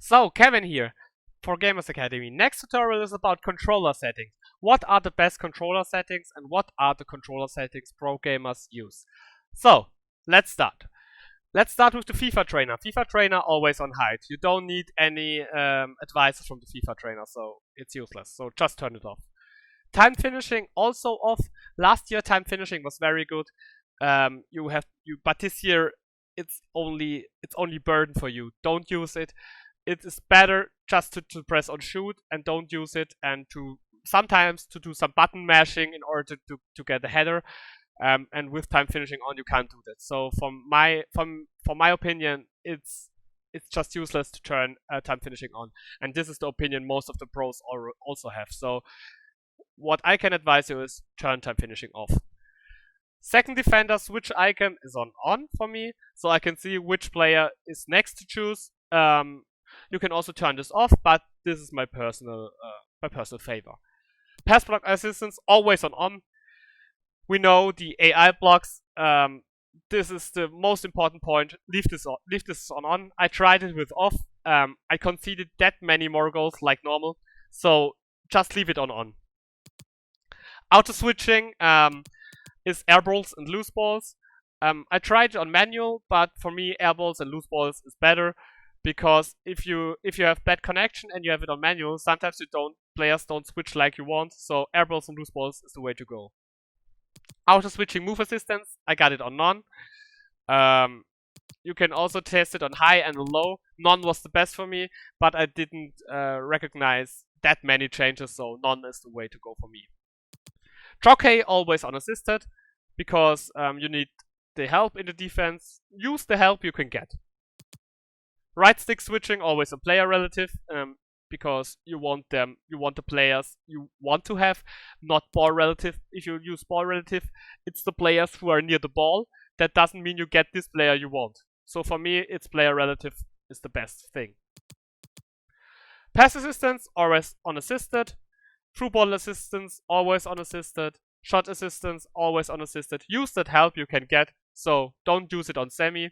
So, Kevin here for Gamers Academy. Next tutorial is about controller settings. What are the best controller settings and what are the controller settings pro gamers use? So, let's start. Let's start with the FIFA trainer. FIFA trainer always on height. You don't need any advice from the FIFA trainer, so it's useless. So just turn it off. Time finishing also off. Last year time finishing was very good. But this year it's only burden for you. Don't use it. It is better just to press on shoot and don't use it, and to sometimes to do some button mashing in order to get a header. And with time finishing on, you can't do that. So from my opinion, it's just useless to turn time finishing on. And this is the opinion most of the pros also have. So what I can advise you is turn time finishing off. Second defender switch icon is on for me, so I can see which player is next to choose. You can also turn this off, but this is my personal favor. Pass block assistance always on. We know the AI blocks. This is the most important point. Leave this on. I tried it with off. I conceded that many more goals like normal, so just leave it on. Auto switching is air balls and loose balls. I tried it on manual, but for me air balls and loose balls is better, because if you have bad connection and you have it on manual, sometimes players don't switch like you want. So air balls and loose balls is the way to go. Auto switching move assistance, I got it on none. You can also test it on high and low. None was the best for me, but I didn't recognize that many changes, so none is the way to go for me. Jockey always unassisted, because you need the help in the defense. Use the help you can get. Right stick switching always on player relative, because you want the players you want to have, not ball relative. If you use ball relative, it's the players who are near the ball. That doesn't mean you get this player you want. So for me, it's player relative is the best thing. Pass assistance always unassisted. Through ball assistance always unassisted. Shot assistance always unassisted. Use that help you can get, so don't use it on semi.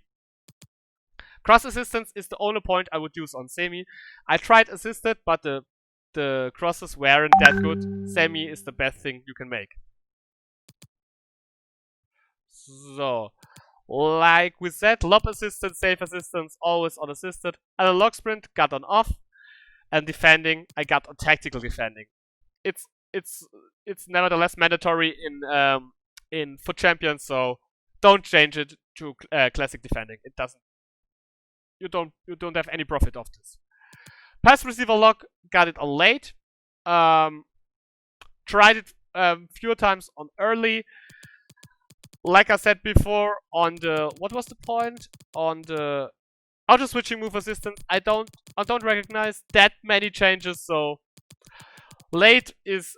Cross assistance is the only point I would use on semi. I tried assisted, but the crosses weren't that good. Semi is the best thing you can make. So, like we said, lob assistance, save assistance, always unassisted. Analog sprint got on off, and defending I got on tactical defending. It's nevertheless mandatory in FUT Champions, so don't change it to classic defending. It doesn't. You don't have any profit of this. Pass receiver lock, got it on late. Tried it few times on early. Like I said before, on the what was the point? On the auto switching move assistance, I don't recognize that many changes, so late is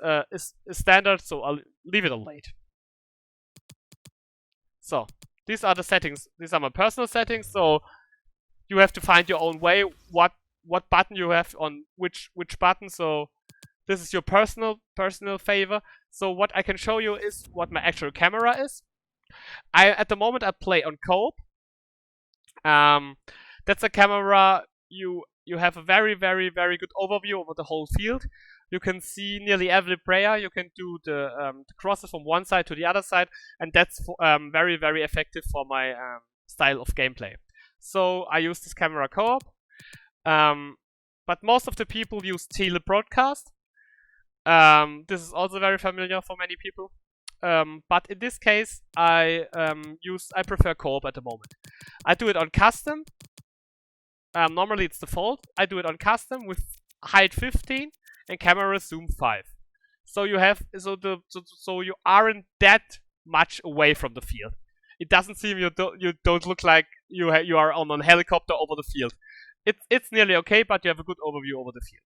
standard, so I'll leave it on late. So these are the settings. These are my personal settings. So you have to find your own way what button you have on which button. So this is your personal favor. So what I can show you is what my actual camera is. At the moment I play on co-op. That's a camera you have a very good overview over the whole field. You can see nearly every player. You can do the crosses from one side to the other side, and that's very effective for my style of gameplay. So I use this camera co-op, but most of the people use tele-broadcast. This is also very familiar for many people, but in this case I prefer co-op at the moment. I do it on custom. Normally it's default. I do it on custom with height 15 and camera zoom 5. So you aren't that much away from the field. It doesn't seem you don't look like you are on a helicopter over the field. It's nearly okay, but you have a good overview over the field.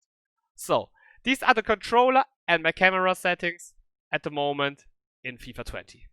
So these are the controller and my camera settings at the moment in FIFA 20.